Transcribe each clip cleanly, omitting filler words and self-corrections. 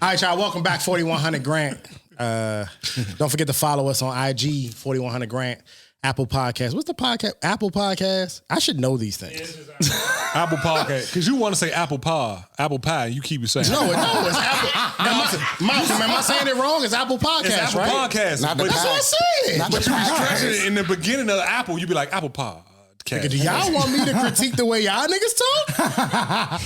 right, y'all. Welcome back, 4100 Grant. Don't forget to follow us on IG, 4100 Grant. Apple Podcast. What's the podcast? Apple Podcast. I should know these things. Apple Podcast. Because you want to say apple pie. You keep saying. No, it's Apple. Am I saying it wrong? It's Apple Podcast, it's Apple right? Podcast. That's what I said. But you be stretching it in the beginning of the Apple. You be like Apple Pie. Do y'all want me to critique the way y'all niggas talk?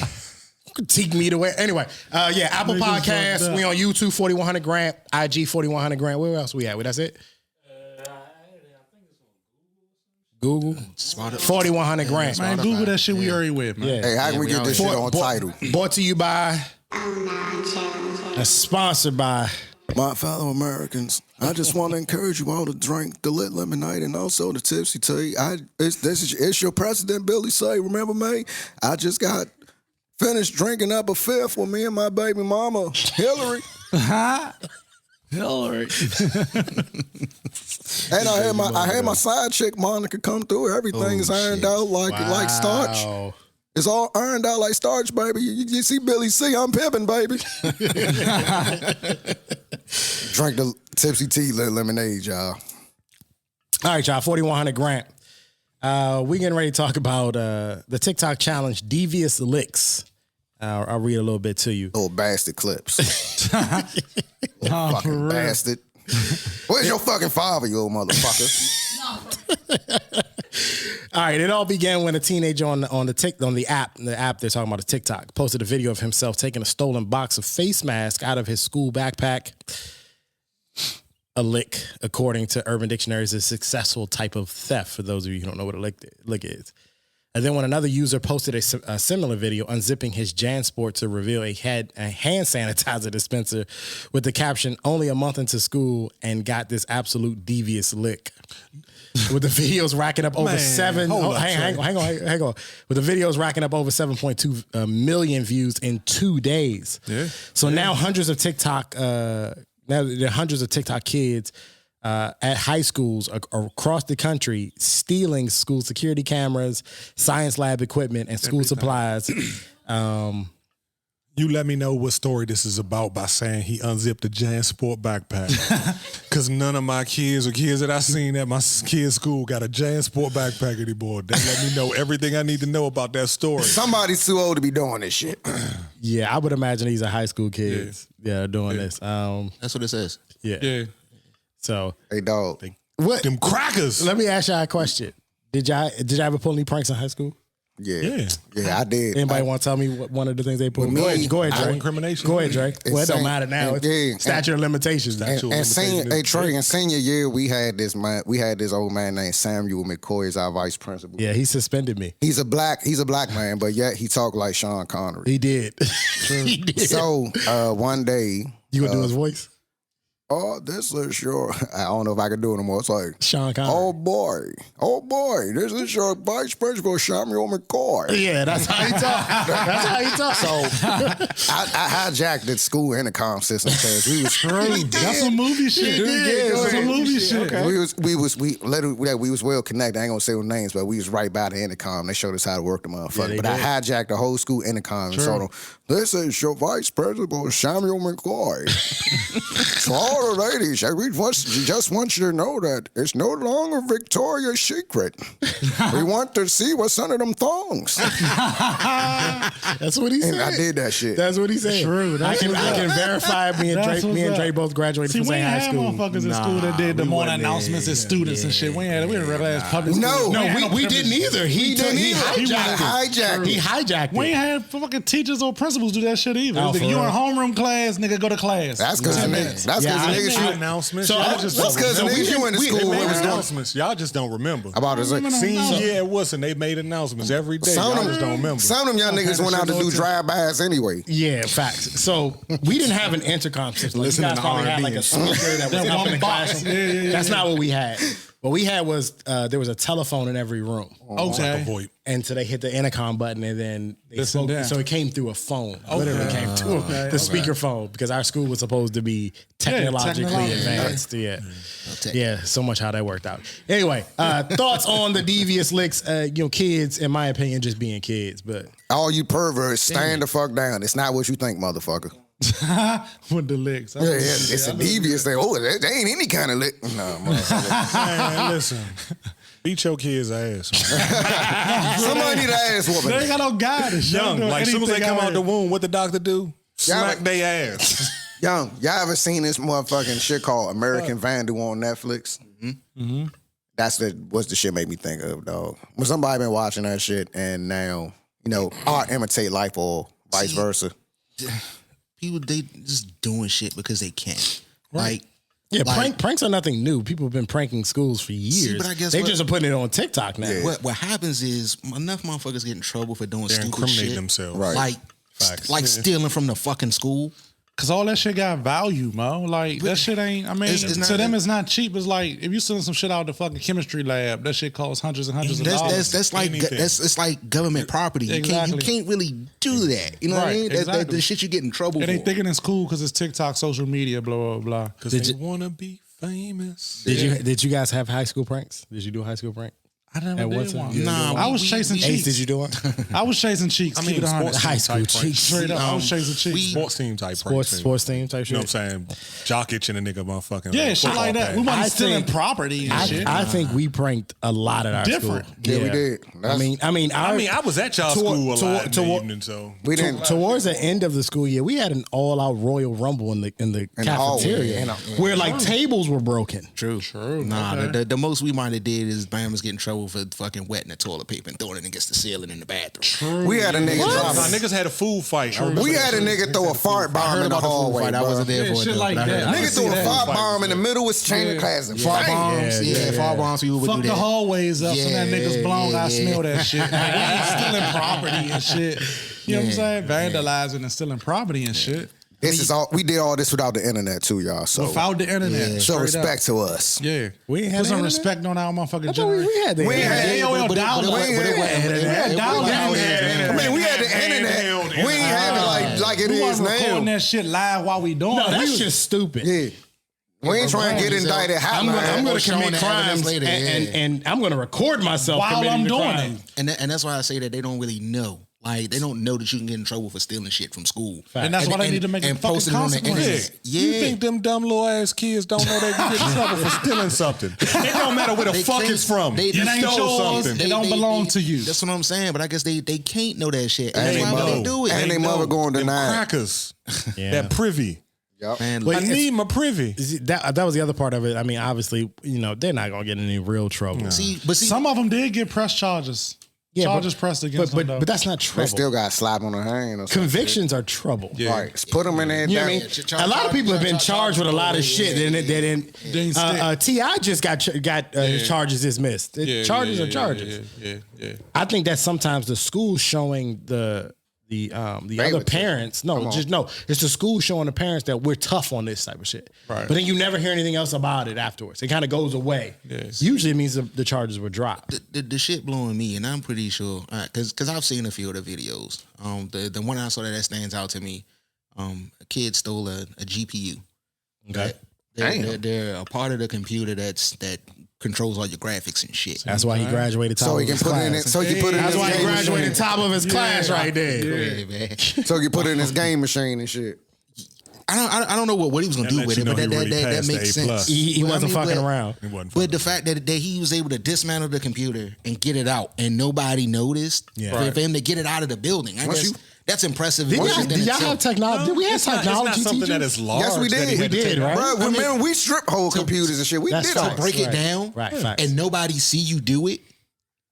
Critique me the way. Anyway, Apple Podcast. We on YouTube, 4100 Grant. IG, 4100 Grant. Where else we at? That's it? Google. 4100 Grant. Man, Google that shit we already with, man. Yeah. Hey, how can we get this shit on title? Brought to you by and sponsored by my fellow Americans. I just want to encourage you all to drink the lit lemonade and also the tipsy tea. It's your president, Billy Say. Remember me? I just got finished drinking up a fifth with me and my baby mama, Hillary. Hillary. And I had my side chick Monica come through. Everything is ironed out like starch. It's all ironed out like starch, baby. You see Billy C, I'm pimping, baby. Drink the tipsy tea lemonade, y'all. All right, y'all, 4100 Grant. We getting ready to talk about the TikTok challenge, Devious Licks. I'll read a little bit to you. Little bastard clips. Fucking bastard. Where's your fucking father, you old motherfucker? All right, it all began when a teenager on the app they're talking about, the TikTok, posted a video of himself taking a stolen box of face masks out of his school backpack. A lick, according to Urban Dictionary, is a successful type of theft, for those of you who don't know what a lick is. And then when another user posted a similar video unzipping his JanSport to reveal a hand sanitizer dispenser with the caption, "Only a month into school and got this absolute devious lick." With the videos racking up over hang on. With the videos racking up over 7.2 million views in 2 days. Yeah. So now hundreds of TikTok kids at high schools across the country stealing school security cameras, science lab equipment, and school supplies. You let me know what story this is about by saying he unzipped the JanSport backpack. Because none of my kids or kids that I seen at my kids' school got a JanSport backpack anymore. They let me know everything I need to know about that story. Somebody's too old to be doing this shit. Yeah, I would imagine these are high school kids. Yeah, doing this. That's what it says. Yeah. So, hey, dog. What? Them crackers. Let me ask y'all a question. Did y'all ever pull any pranks in high school? Yeah, I did. Anybody want to tell me what one of the things they pulled? Go ahead, Dre. Incrimination. Go ahead, Dre. Well, it don't matter now. It's statute of limitations. And senior year, we had this old man named Samuel McCoy as our vice principal. Yeah, he suspended me. He's a black man, but yet he talked like Sean Connery. He did. He did. So one day, you gonna do his voice? Oh, this is your, I don't know if I can do it anymore. It's like, Sean Connery. Oh boy, this is your vice principal, Samuel McCoy. Yeah, that's how he talk. That's how he talk. So I hijacked the school intercom system because we was That's some movie shit. That's some movie shit. Okay. We was well connected. I ain't gonna say no names, but we was right by the intercom. They showed us how to work the motherfucker. But I hijacked the whole school intercom and told them, "This is your vice principal, Samuel McCoy." So all the ladies, we just want you to know that it's no longer Victoria's Secret. We want to see what's under them thongs. That's what he said. And I did that shit. That's what he said. True. I can verify me and Dre both graduated from St. High School. We ain't had motherfuckers in school that did the morning announcements as students and shit. We ain't regular ass public school. No, we didn't either. He hijacked it. We ain't had fucking teachers or principals do that shit either. Oh, You in homeroom class, nigga, go to class. That's because the niggas announcements. So that's because the niggas you went to school made with announcements. Y'all just don't remember. About his senior year at Wilson, they made announcements every day. Y'all just don't remember. Some of them young niggas went out to do drive-bys anyway. Yeah, facts. So we didn't have an intercom system. You guys probably had like a speaker that was up in the classroom. That's not what we had. What we had was there was a telephone in every room. Okay. And so they hit the intercom button and then they spoke. So it came through a phone. Literally came through the speaker phone because our school was supposed to be technologically advanced. Yeah. Yeah, so much how that worked out. Anyway, thoughts on the Devious Licks, kids, in my opinion, just being kids. But all you perverts, stand the fuck down. It's not what you think, motherfucker. With the licks. Yeah, it's a devious thing. Oh, they ain't any kind of lick. No, Man, listen. Beat your kids' ass. somebody need an ass They whooping. ain't got no guidance. Young, like as soon as they come out the womb, what the doctor do? Smack their ass. Young, y'all ever seen this motherfucking shit called American Vandal on Netflix? Mm-hmm. That's what's the shit made me think of, dog. When somebody been watching that shit and now, art imitate life or vice versa. People, they just doing shit because they can. Right. Pranks are nothing new. People have been pranking schools for years. but I guess they just are putting it on TikTok now. Yeah. What happens is enough motherfuckers get in trouble for doing They're stupid incriminating shit. themselves. Right. Like, Facts. stealing from the fucking school. Cause all that shit got value, Mo. Like that shit ain't. I mean, It's not to them that- it's not cheap. It's like if you selling some shit out the fucking chemistry lab, that shit costs hundreds and hundreds of dollars. That's like Anything. it's like government property. You Exactly. can't really do that. You know what I Right, mean? exactly. The shit you get in trouble It ain't for. thinking it's cool because it's TikTok, social media, blah blah blah. Because they want to be famous. Did you guys have high school pranks? Did you do a high school prank? I never At what did time? one. You didn't Nah, I was chasing Ace, cheeks. did you do one? I was chasing cheeks. I Keep mean, it 100. sports High team school type cheeks. pranks. Straight up, I was chasing cheeks. Sports team type Sports team type shit. You know what I'm saying? Jock itching a nigga motherfucking. Yeah, shit like that. We I wasn't stealing think- property and shit. I think we pranked a lot at our Different. school. Yeah, we did. I mean, I was at y'all school a lot in the evening, so. We didn't. towards the end of the school year, we had an all-out Royal Rumble in the the hallway, cafeteria, where like tables were broken. True. Nah, Okay. the most we might have did is Bam was getting in trouble for fucking wetting the toilet paper and throwing it against the ceiling in the bathroom. We had a nigga Nah, drop. niggas had a food fight. I remember We that had a shit. nigga throw a fart bomb in the hallway. I bro. wasn't there Yeah, for it. shit though, like but I that. heard I about Nigga it. see threw a that. fart bomb in the middle of chain of class and Fire fight. bombs, fire bombs. People would Fuck do the that. hallways up, so that Yeah, niggas blown. I yeah. smell that shit. Like, we ain't stealing property and shit. You know what I'm saying? Vandalizing and stealing property and shit. This is all. We did all this without the internet too, y'all. So Without the internet. show straight up. respect to us. Yeah. We ain't had Put some the respect on our motherfucking I thought we generation. had the We ain't internet. had- AOL dial-up. we ain't had- dial-up. I mean, we had the internet. We ain't have it like it We is wasn't recording now. that shit live while we doing No, it. that's just stupid. Yeah. We ain't trying to get indicted. I'm gonna showing commit the evidence crimes later, and I'm gonna record myself While committing I'm the doing crime. it. And that's why I say that they don't really know. Like, they don't know that you can get in trouble for stealing shit from school. And that's why they need to make it fucking posting it on the consequences. internet. Yeah. You think them dumb little ass kids don't know they can get in trouble for stealing something? It don't matter where the They fuck think- it's from. they- You It ain't stole yours. something. It don't belong to you. That's what I'm saying. But I guess they can't know that shit. And And they that's why know. they do it. And they mother going to Them deny it. crackers. Yeah. That privy. Man, Wait, I need my privy. That was the other part of it. I mean, obviously, they're not gonna get in any real trouble. see, Some of them did get press charges. Yeah, Charges pressed against them, though. but that's not They trouble. still got slapped on the hand or something. Convictions are trouble. Right. Put them in there. You know what I mean? Yeah, A lot of people have been charged with a lot of shit, and they Didn't didn't. Ti just got charges dismissed. Charges are charges. Yeah. I think that sometimes the school showing the other Favoritism. parents. No, it's the school showing the parents that we're tough on this type of shit. Right. But then you never hear anything else about it afterwards. It kind of goes away. Yes. Usually it means the charges were dropped. the shit blowing me, and I'm pretty sure because I've seen a few of the videos. The one I saw that stands out to me. A kid stole a GPU. Okay. They're a part of the computer that controls all your graphics and shit. That's why he graduated top So of he can his put it in it. class. So he can put it in That's his why he game graduated machine. top of his class right there. Yeah, man. So he can put it in his game machine and shit. I don't know what he was gonna That do lets with you it, know but he really that passed the makes A sense. plus. He But I wasn't mean, fucking but- around. It wasn't But the fact that he was able to dismantle the computer and get it out, and nobody noticed, Yeah. for him to get it out of the building, I guess that's impressive. Did y'all within have itself. technology? Did we have it's not technology something teachers? that is large. Yes, we that he did. had to We did, take right? out. Bro, remember we strip whole computers and shit. We That's did all facts. break it Right. down, Right, facts. and nobody see you do it.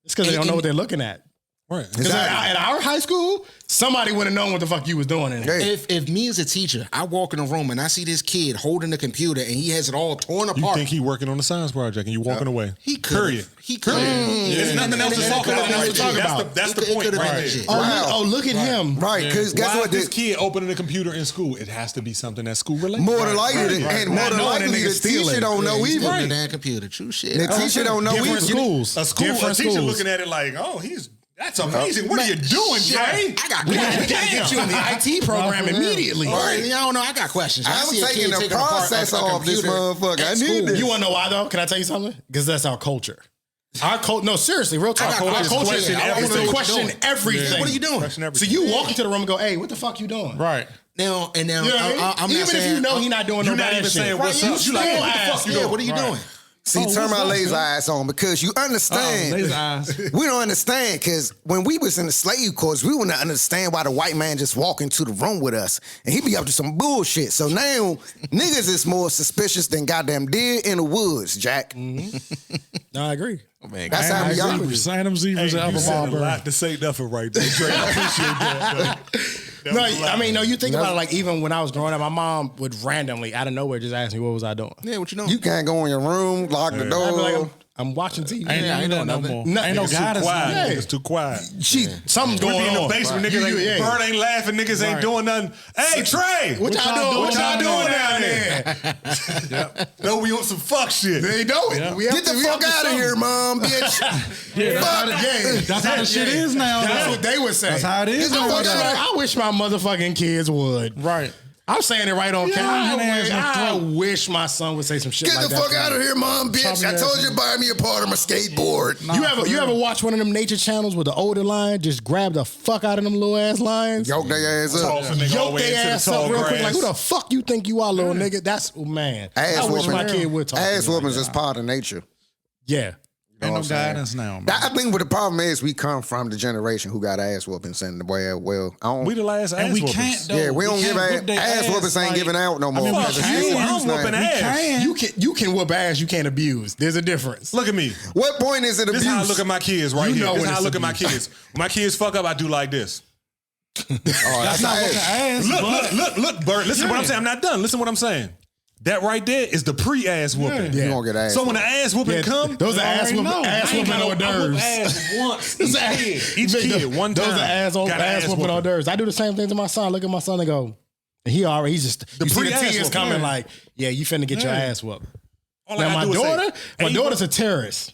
It's because they don't know what they're looking at. Right. Because at our high school, somebody would have known what the fuck you was doing in there. Hey. If me as a teacher, I walk in a room and I see this kid holding the computer and he has it all torn You apart, think he working on a science project and you walking away? he could. Period. He could. There's nothing else to talk about. nothing else to talk about. That's the point right there. Look at him. Right, because guess Why what? is this kid opening a computer in school? It has to be something that's school related. More than likely, Right. and more Not than knowing that likely, nigga the stealing. teacher don't know He's either. stealing the damn computer. True shit. The teacher don't know Different either. schools. A Different teacher schools. looking at it like, oh, that's amazing. What are you doing, Jay? I got We questions. gotta get you in the IT program immediately. Right. I don't know. I got questions. I I'm see a taking kid the taking apart process a off this computer motherfucker. at I need school. this. You want to know why though? Can I tell you something? Because that's our culture. Our culture. No, seriously, real talk. got Our questions. culture Question is everything. to question What are you doing? everything. What are you doing? Question So everything. you walk into the room and go, "Hey, what the fuck you doing?" Right. Now, You know what I mean? I'm even not saying, if you know he not doing no you're not bad even shit. saying what's up. You like, what the fuck you doing? What are you doing? See, turn my laser eyes on because you understand. Laser eyes. We don't understand because when we was in the slave courts, we wouldn't understand why the white man just walk into the room with us and he be up to some bullshit. So now niggas is more suspicious than goddamn deer in the woods, Jack. No, I agree. Oh, man, That's how we are. Sign them Hey, zebras at you Upper said a Marlboro. lot to say nothing right there, Dre. I appreciate that. No, I mean, no, you think about it, like, even when I was growing up, my mom would randomly, out of nowhere, just ask me what was I doing. Yeah, what you doing? You can't go in your room, lock the I'd door. be like, I'm watching TV. Ain't no no more. Nothing. Ain't no Niggas too guidance. quiet. Yeah. Niggas too quiet. Something's We going be in on. the basement, Right. niggas ain't, Yeah. Bird ain't laughing, niggas ain't doing nothing. Hey, Trey, What y'all doing? What y'all doing down there? No, we on some fuck shit. They don't. Yeah. We have Get to- the we fuck have to out of something. here, mom, bitch. Yeah, Fuck. that's how the shit is now. That's though. what they would say. That's how it is I now. wish, I wish my motherfucking kids would. Right. I'm saying it right on Yeah, camera. your ass in the I throat. wish my son would say some shit Get like the that. fuck out of here, mom, bitch. Chubby I told ass you to buy me a part of my skateboard. You ever watch one of them nature channels with the older lion just grab the fuck out of them little ass lions? Yoke their ass up. Toss a nigga all Yoke the way their into the ass up tall real quick. grass. Like, who the fuck you think you are, little nigga? That's, man. Ass I wish whooping. my kid would talk to Ass me like whoopings that. is part of nature. Yeah. Ain't no I'm saying? guidance now, man. I think what the problem is, we come from the generation who got ass whoopings and well, I don't. We the last And ass we whoopings. can't, though. Yeah, we don't give can't whip their ass whoopings ain't like- giving out no more. I mean, we Because it's can. used I'm now. whooping We ass. can. You can whoop ass, you can't abuse. There's a difference. Look at me. What point is it This abuse? is how I look at my kids right You here. know This is when how I it's look at my abuse. kids. When my kids fuck up, I do like this. That's Not whooping ass. ass. Look, Bert. Listen to what I'm saying. I'm not done. Listen to what I'm saying. That right there is the pre-ass whooping. You gonna get ass. So when the ass whooping Yeah, come, those are ass whooping, I whooping hors d'oeuvres. ass once. Those are Each kid, one time. Those are ass Got an whooping hors d'oeuvres. I do the same thing to my son. Look at my son and go, he's just, you see the pre-ass tears whooping, coming yeah. like, yeah, you finna get your ass whooped. All Now I my gotta do is say, my "Hey, daughter's a terrorist.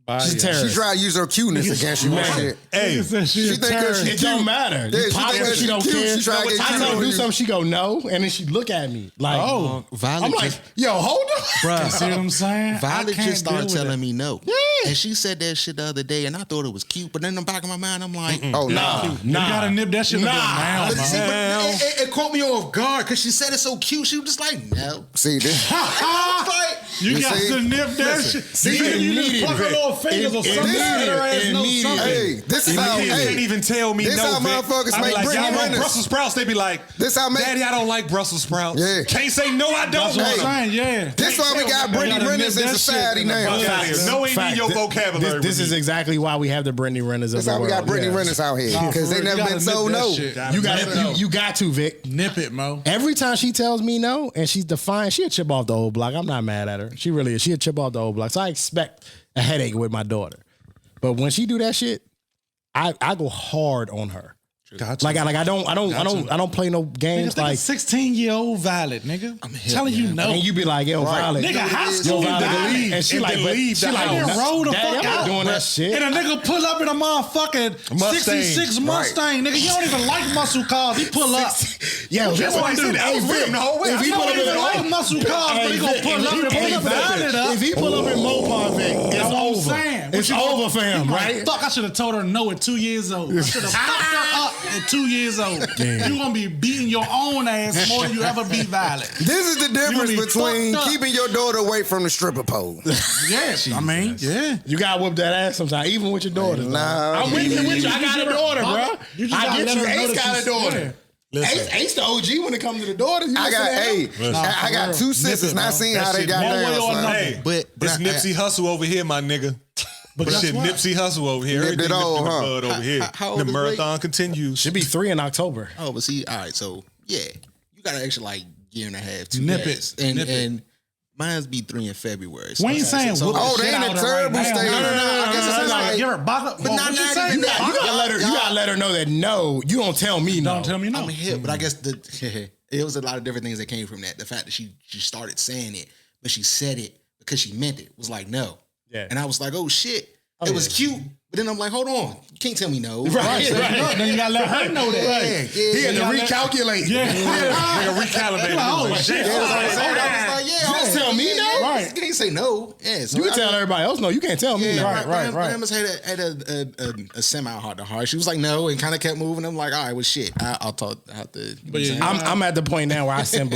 She's a She terrorist. try to use her cuteness against you and shit. Hey, She think her It don't matter. Yeah, You she pop think her, that she she don't cute. care. She try to get I cute tell her on to do you. something, she go no, and then she look at me like, Violet I'm like, just, yo, hold on. Bruh, see what I'm saying? Violet just started telling me. me no. Yeah. And she said that shit the other day, and I thought it was cute. But then in the back of my mind, I'm like, Oh, Nah, nah. You gotta nip that shit in the bud now, But see, man. but it caught me off guard because she said it so cute. She was just like, no. See, this. And I was like, You You got see? to nip that shit. See, You just immediate, pluck her little fingers or something. immediate, Let her ass know immediate. something. Hey, this is how. my kids can't Hey, even tell me this no. how Vic. motherfuckers I be make like, Brittany y'all want Renner. Brussels sprouts? They be like, This how make- Daddy, I don't like Brussels sprouts. Yeah. Can't say no, I don't. That's what Hey. I'm saying, yeah. this why we got You Brittany gotta Renners nip in that society shit in the now. bud. Fuck outta here. No ain't in your vocabulary This with is me. exactly why we have the Brittany Renners of This the how we world. got Brittany Yeah. Renners out here Nah, because for they real, never you been gotta told nip that no. shit. You got you got to, Vic. Nip it, Mo. Every time she tells me no and she's defiant, she a chip off the old block. I'm not mad at her. She really is. She a chip off the old block. So I expect a headache with my daughter. But when she do that shit, I go hard on her. Gotcha. Like I don't play no games Nigga, think like. a 16-year-old Valid, nigga. I'm telling you no. And you be like, yo, Violet. Nigga, high Yo, school Violet, died. leave. And she And like, then but leave she the like, house. Roll the Daddy, fuck I'm not out, doing bruh. that shit. And a nigga pull up in a motherfucking Mustang. 66 Mustang, nigga. You don't even like muscle cars. He pull up. Yeah, That's why I said that. I was with him the whole way. If he I pull don't up in even like muscle cars, but he gonna pull up and pull up Valid up. If he pull up in Mopar, Vic, it's That's what I'm over. saying. It's over for him, right? Fuck, I should have told her no at 2 years old. I should have fucked her up at 2 years old. You gonna be beating your own ass more than you ever be Valid. This is the difference be between fucked up. keeping your daughter away from the stripper pole. Yes, I mean, yeah. You gotta whoop that ass sometimes, even with your daughter. Nah. I'm with you. I got a daughter, bro. You just I gotta get let you. her know Ace that got a she's daughter. Ace the OG when it comes to the daughter. You I got listen to him? I got two sisters and I seen how they shit got one way down. or son. another. Hey, But this Nipsey Hustle over here, my nigga. But guess shit, what? Nipsey Hustle over here. Nipped it Everything all, nipped in the huh? bud over here. how old The is marathon continues. Should be 3 in October. oh, but see, all right, so yeah, you got an extra like year and a half, 2 Nip years. it. And Nip it. and mine's be 3 in February. We ain't saying so, whoop Oh, the they shit in out a of her terrible right now. state. I guess it's like, Give her back up. But not What you even say? that. You gotta let her know that no, you don't tell me no. Don't tell me no. I'm hip, but I guess it was a lot of different things that came from that. The fact that she started saying it, but she said it because she meant it. Was like no. Yeah. And I was like, oh shit. It was cute. But then I'm like, hold on, you can't tell me no. Right. Then you gotta let her know that. Yeah. He had to recalculate. Nigga recalibrated. Just tell me no. Right. You can't say no. Yeah, so You can tell everybody else no. You can't tell me no. Right. Grandma's had a semi heart to heart. She was like no, and kind of kept moving. I'm like, all right, well, shit. I'll talk. I have to. But yeah, I'm at the point now where I send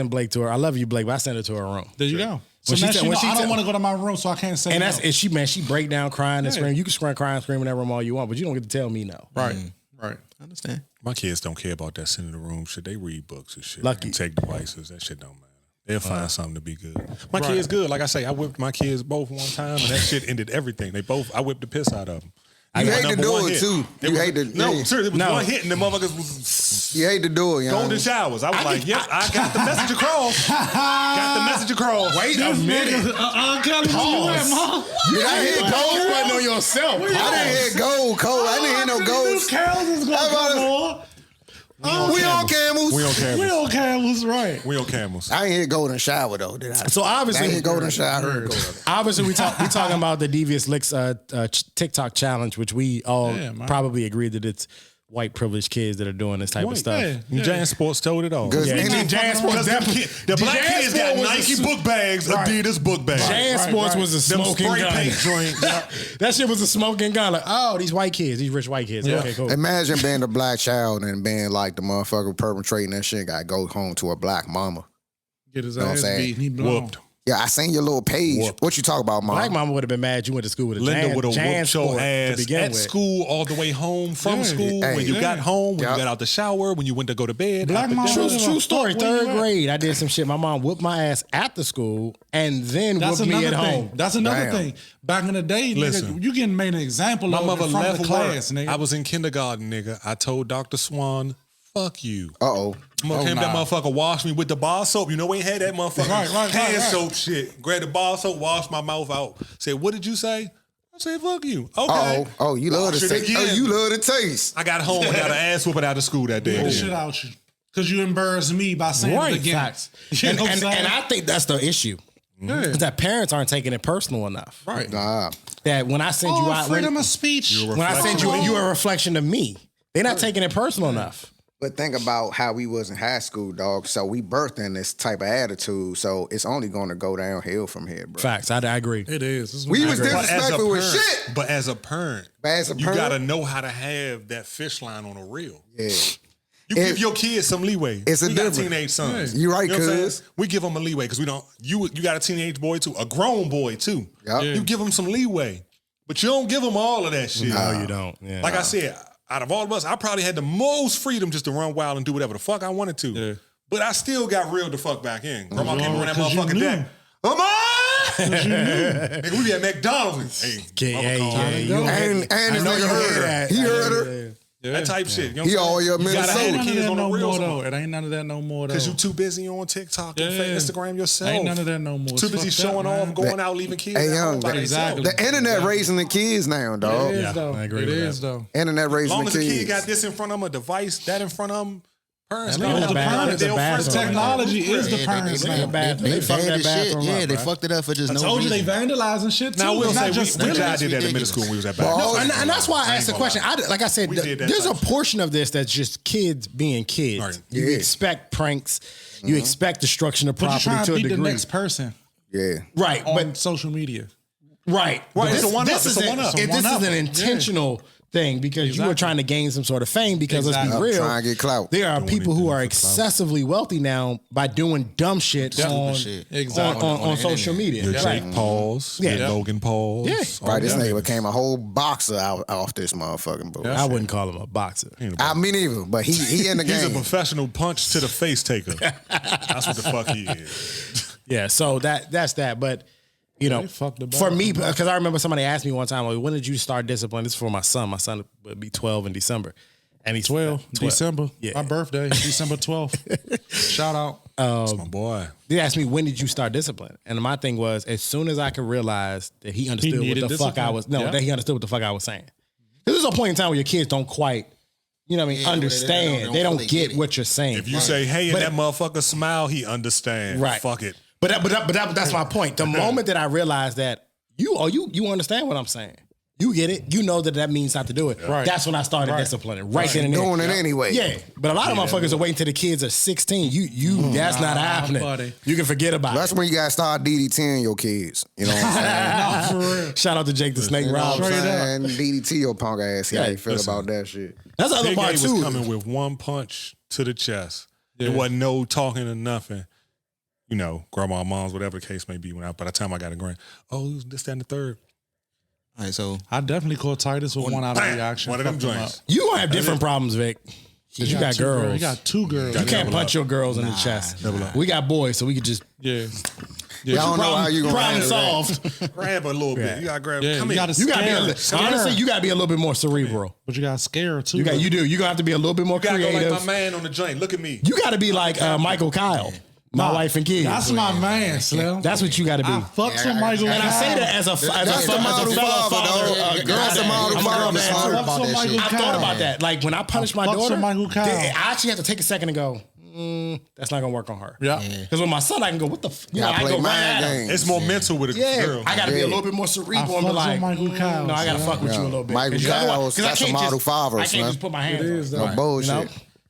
Blake to her. I love you, Blake, but I send her to her room. there you go. So When she now tell- she when know she I don't tell- want to go to my room, so I can't say And no. that's and she break down crying and scream. You can cry and scream in that room all you want, but you don't get to tell me no. Right. Right. I understand. My kids don't care about that sitting in the room shit. They read books and shit. Lucky. They can take devices. That shit don't matter. They'll find something to be good. My kids good. Like I say, I whipped my kids both one time, and that shit ended everything. I whipped the piss out of them. You hate to do it too. You hate to. No, yeah. seriously, it was one hit, and the motherfuckers was You hate to do it, you know. golden showers. I was like, yep, I got the message across. Got the message across. Wait a minute. Kelly, where you at, Mom? You got hit gold wasn't on yourself. I didn't hear gold, Cole. I didn't hear no golds. Carol's is gonna come on. We on camels. We on We camels. on camels, right? We on camels. I ain't hear golden shower though, did I? So I obviously, ain't hear golden shower. obviously we talking about the Devious Licks TikTok challenge, which we all Yeah, man. probably agreed that it's white privileged kids that are doing this type of stuff. Yeah. Giant Sports told it all. Good. Yeah, And Jan Sports definitely. The black Jan kids got Sport was Nike a- book bags, Adidas book bags. Jan Sports was a Them smoking spray gun. paint joints. That shit was a smoking gun. Like, oh, these white kids, these rich white kids. Yeah. Okay, cool. Imagine being a black child and being like the motherfucker perpetrating that shit. Got to go home to a black mama. Get his Know what I'm ass saying? beat. He blown. Whooped. Yeah, I seen your little page. Whooped. What you talk about, mom? Black mama would have been mad you went to school with a Linda would have Jan whooped your Sport to ass begin at with. school, all the way home from Yeah. school, Hey, when you yeah. got home, when Yep. you got out the shower, when you went to go to bed. Black after mama dinner. was- True story. Fuck, where you Third at? grade, I did some shit. My mom whooped my ass at the school and then That's whooped me another at thing. home. That's another Damn. thing. Back in the day, Listen. nigga, you getting made an example My of mother in front left of the work. class, nigga. I was in kindergarten, nigga. I told Dr. Swan, fuck you. Uh-oh. That motherfucker washed me with the bar soap. You know we ain't had that motherfucker Right, hand soap shit. Grab the bar soap, wash my mouth out. Said, what did you say? I said, fuck you. Okay. Uh-oh. Oh, you love Wash the it taste. again. Oh, you love the taste. I got home and got an ass whooping out of school that day. Get the shit out you. Because you embarrassed me by saying Right, it again. facts. You And, know what and, I'm saying? and I think that's the issue. Yeah. Is that parents aren't taking it personal enough. Right. Nah. That when I send you out, freedom of speech. when I send you, you're a reflection of me. They're not taking it personal enough. But think about how we was in high school, dog. So we birthed in this type of attitude. So it's only going to go downhill from here, bro. Facts. I agree. It is. We was But as a disrespectful with parent- shit. But as a parent, But as a you parent- gotta know how to have that fish line on a reel. Yeah. You give your kids some leeway. It's a we got difference. teenage sons. You right, know what I'm saying? cuz. We give them a leeway because we don't. You got a teenage boy too, a grown boy too. Yup. Yeah. You give them some leeway, but you don't give them all of that shit. No, you don't. Yeah. Like I said, out of all of us, I probably had the most freedom just to run wild and do whatever the fuck I wanted to. Yeah. But I still got reeled the fuck back in. Grandma came around that 'Cause you motherfucking knew. deck. Nigga, we be at McDonald's. Hey, And this know nigga you heard hear her. that. He heard her. that type shit. You know He what I'm all saying? your You gotta have Minnesota. the Ain't none of kids that on the no real more, though. somewhere. It ain't none of that no more, though. Because you too busy on TikTok and Yeah. Instagram yourself. Ain't none of that no more. Too It's busy fucked up, showing man. off, going out, leaving kids Hey, at home young, by exactly. themselves. The internet raising the kids now, dog. It is, Yeah, though. I agree It with is, that. though. Internet As raising long the as the kids. kid got this in front of them, a device, that in front of them, parents I got mean, to the parents- the bathroom. Technology is the parents They, now. they, bad- they, they fucked bad that as bathroom shit. up, Yeah, they bro. fucked it up for just I no told you reason. they vandalizing shit too. Now, we'll It's say not just we stealing. tried did that in middle school when we was at back. No, and that's why I asked the question. Like I said, We did that there's a type shit. portion of this that's just kids being kids. Right. You Yeah. expect pranks. You expect destruction of But you property trying to to a beat the degree. next person Yeah. Right, on but social media. right. Right, But it's a one-up, This it's a isn't- one-up. This is One-up. an intentional thing because you were trying to gain some sort of fame. Because let's Exactly. be real, Trying to get clout. there are people who are anything for clout. excessively wealthy now by doing dumb shit on shit. Exactly. on the social internet. media. Your Right. Jake Pauls, Yeah. your Logan Pauls. Yeah. all Right, this them nigga niggas. became a whole boxer out off this motherfucking bullshit. I wouldn't call him a boxer. I mean, either, but he in the He's a game. professional punch to the face taker. That's what the fuck he is. Yeah, so that's that. But you know, fucked the for ball. me, because I remember somebody asked me one time, like, when did you start discipline? This is for my son. My son would be 12 in December, and he's 12, December. Yeah. My birthday, December 12th. Shout out. That's my boy. They asked me when did you start discipline, and my thing was as soon as I could realize that he understood what needed the fuck I discipline. was. No, Yeah. that he understood what the fuck I was saying. There's a point in time where your kids don't quite, you know what I mean, Yeah, understand. They don't fully get get it. what you're saying. If you say, hey, and But- that motherfucker smile, he understand. Right. Fuck it. But that's my point. The moment that I realized that you understand what I'm saying. You get it. You know that means not to do it. Right. That's when I started disciplining. Right then and there. Doing it anyway. Yeah, but a lot of motherfuckers are waiting till the kids are 16. That's not happening. buddy. You can forget about That's it. when you gotta start DDTing your kids. You know what I'm saying? No, for real. Shout out to Jake the Snake You know Rob. what I'm Straight saying? DDT your punk ass. See how you feel about that shit. That's the other Big A part was too. coming with one punch to the chest. There wasn't no talking or nothing. You know, grandma, mom's, whatever the case may be. By the time I got a grand, this, that, and the third. All right, so I definitely caught Titus with one out of reaction. One of them Fucked him joints. up. You gonna have different problems, Vic. Because you got two girls. You got 2 girls. You can't punch your girls in the chest. We got boys, so we could just Yeah. Y'all don't know how you gonna problem handle that. solved. Grab her a little bit. You gotta grab. Yeah, Come you here. gotta You gotta be scare her. honestly, you gotta be a little bit more cerebral. But you got scared too. You do. You gonna have to be a little bit more You gotta go creative. like my man on the joint. Look at me. You gotta be like Michael Kyle, my wife and kids. That's my man, Slim. That's what you gotta be. I fucks with Michael. And I say that as a That's the model fellow father, father, though. girl That's the dad. model I'm a girl father. dad, I too. fucks about with that Michael shit. I thought about that. Like when I punish my fucks with daughter, Michael Kyle. I actually have to take a second and go, that's not gonna work on her. Yeah. Because with my son, I can go, what the you know, Gotta I play go right mind at him. games. It's more mental with a Yeah, girl. I gotta be a Yeah. little bit more I cerebral and fucks be with like, Michael Kyle. no, I gotta Slim. fuck with you a little bit. Michael 'Cause Kyle, otherwise- 'cause I that's a can't model just- father, I can't Slim. just put my hands It on is, it. though. No bullshit. You know?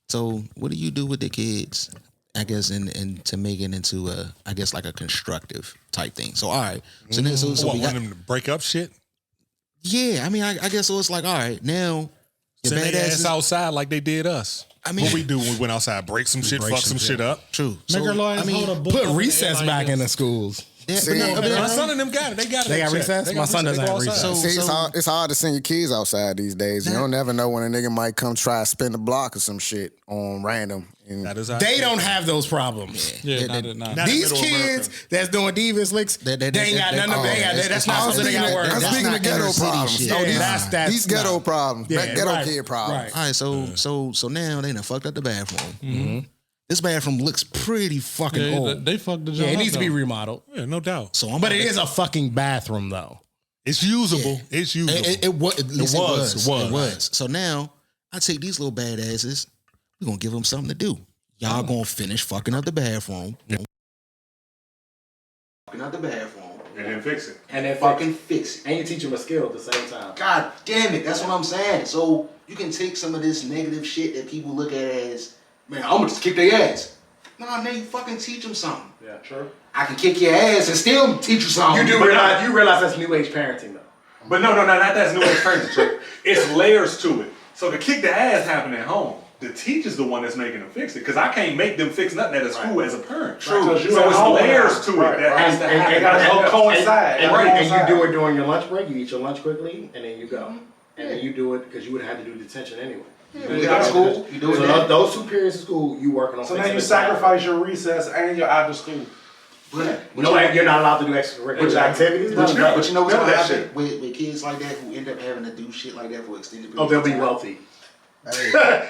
So what do you do with the kids? I guess in to make it into a like a constructive type thing. So all right. So then so What, we got want them to break up shit? yeah. I mean I guess so. It's like all right now. Your Send their ass badasses. outside like they did us. I mean- what we do when we went outside? Break some shit, fuck some shit up. True. Make her lawyers hold a book Put over recess there back like in the this. schools. Yeah, See, but no, but My son and them got it. They got it. They got check. recess? They My son recess. doesn't They have go outside. recess. See, So- it's hard to send your kids outside these days. You don't never know when a nigga might come try to spin the block or some shit on random. And That is how They don't have those problems. Yeah, They- not. Not These middle kids America. that's doing Devious Licks, they ain't got none of them. That's not something they got to work I'm That's on. speaking not of ghetto inner city problems. shit. No, Yeah, that's these ghetto no. problems. Yeah, That ghetto right, kid problem. right. all right, so now they done fucked up the bathroom. This bathroom looks pretty fucking Yeah, old. they fucked the job. Yeah, it needs to be remodeled. Yeah, no doubt. So I'm But it is a fucking bathroom, though. It's usable. It's usable. It was. At least was. It was. So now I take these little badasses. We're gonna give them something to do. Y'all gonna finish fucking up the bathroom. Fucking up the bathroom. And then fix it. And then Fucking fix it. And you teach them a skill at the same time. God damn it, that's what I'm saying. So you can take some of this negative shit that people look at as, man, I'm gonna just kick their ass. No, now you fucking teach them something. Yeah, true. I can kick your ass and still teach you something. You realize that's new age parenting, though. But no, not that's new experience. It's layers to it. So the kick the ass happen at home. The teacher's the one that's making them fix it. Because I can't make them fix nothing at a school as a parent. True. So Right. it's layers to it that has to happen. It all coincide. And you do it during your lunch break. You eat your lunch quickly, and then you go. And then you do it because you would have had to do detention anyway. You got school, you do it then. Those 2 periods of school, you working on. So now fixing you the time. sacrifice your recess and your after school. But No, you're not allowed to do extracurricular activities. But you know what's None gonna of that happen shit. with kids like that who end up having to do shit like that for extended periods Oh, they'll be of time. wealthy.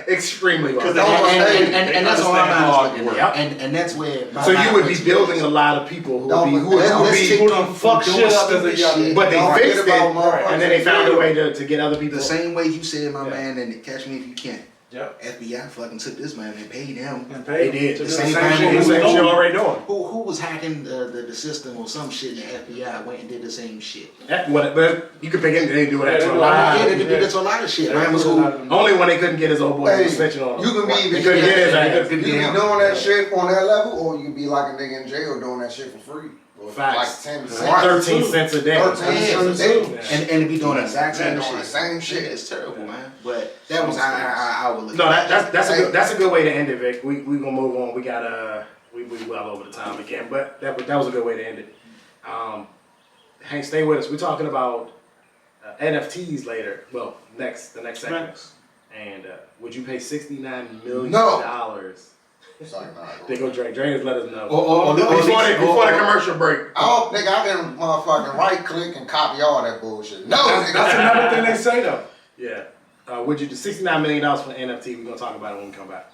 Extremely wealthy. And that's all I'm hard looking work. at. And that's where my So you mind would be goes. building a lot of people who would be Let's take them fuck from shit doing up as a stupid young- shit. but they Don't fixed forget it, about and then they found a way to get other people. The same way you said, my Yeah. man, and catch me if you can. Yep. FBI fucking took this man and paid him. They did. The The same same shit shit he was you doing. already doing. Who was hacking the system or some shit, and the FBI went and did the same shit. But you could pick it. They do it Yeah, to a they do lot. Yeah, they did that to a lot of shit. Man was who Only when they couldn't get his old boy Hey, suspension on him. you can be They even couldn't get his ass. you can be doing that shit on that level, or you can be like a nigga in jail doing that shit for free. Or Facts. like 10 Right. 13 cents a day. 13 cents a day. and to be doing the exact same Doing shit. the same shit. It's terrible, man. But that was I would look. No, at that's a good way to end it, Vic. We gonna move on. We got we well over the time again, but that was a good way to end it. Hank, stay with us. We're talking about NFTs later. Well, the next segment. And would you pay $69 million? It's like, nah, They go Drake. Drake has let us know. Before the commercial break. I don't think I can motherfucking right click and copy all that bullshit. No, That's nigga. another thing they say though. Yeah. Would you do $69 million for an NFT? We're gonna talk about it when we come back.